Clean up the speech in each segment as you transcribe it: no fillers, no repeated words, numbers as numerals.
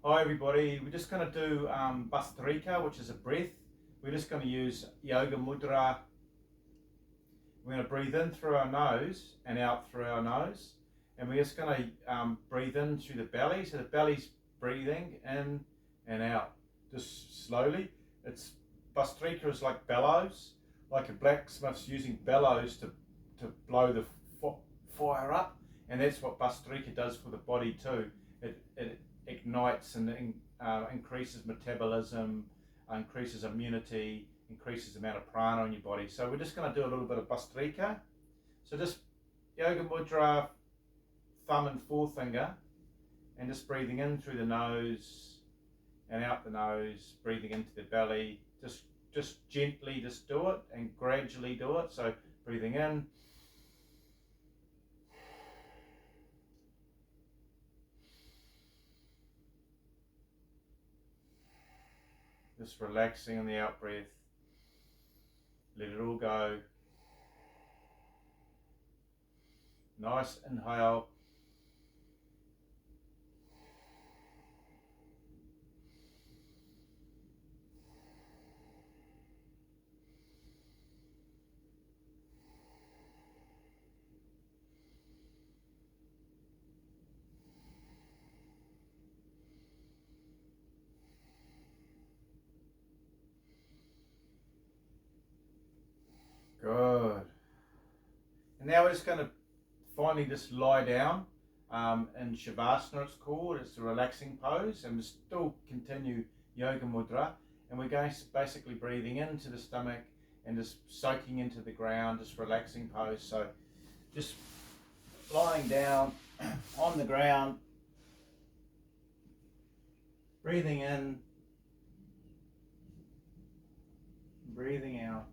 Hi everybody, we're just going to do Bastrika, which is a breath. We're just going to use Yoga Mudra. We're going to breathe in through our nose and out through our nose. And we're just going to breathe in through the belly. So the belly's breathing in and out, just slowly. Bastrika is like bellows, like a blacksmith's using bellows to blow the fire up. And that's what Bastrika does for the body too. It ignites and increases metabolism, increases immunity, increases the amount of prana in your body. So we're just going to do a little bit of Bastrika. So just Yoga Mudra, thumb and forefinger, and just breathing in through the nose and out the nose, breathing into the belly. Just gently just do it and gradually do it. So breathing in, just relaxing on the out breath. Let it all go. Nice inhale. Good. And now we're just going to finally just lie down in Shavasana, it's called. It's a relaxing pose, and we still continue Yoga Mudra. And we're going to basically breathing into the stomach and just soaking into the ground, just relaxing pose. So just lying down on the ground, breathing in, breathing out.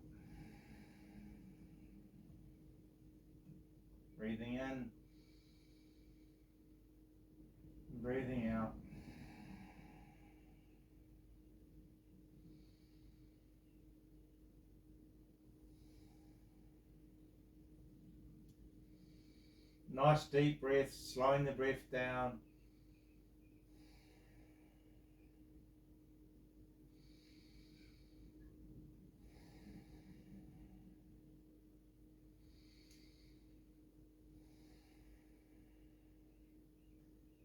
Breathing in, breathing out. Nice deep breath, slowing the breath down.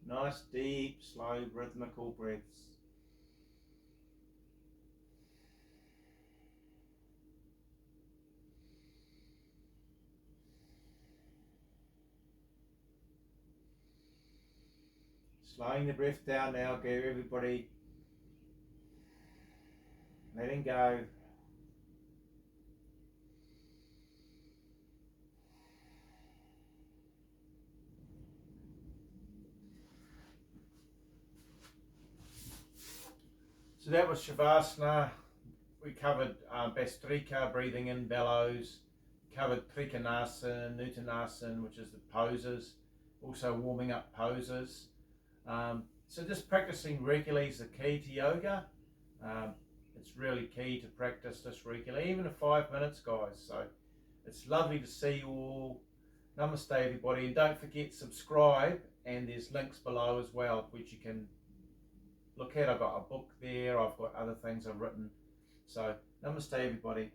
Nice deep, slow, rhythmical breaths. Slowing the breath down now, give everybody letting go. So that was Shavasana. We covered Bastrika, breathing in bellows. Covered Trikonasana, Uttanasana, which is the poses. Also warming up poses. So just practicing regularly is the key to yoga. It's really key to practice this regularly, even in 5 minutes, guys. So it's lovely to see you all. Namaste, everybody. And don't forget, subscribe. And there's links below as well, which you can look at. I've got a book there. I've got other things I've written. So namaste, everybody.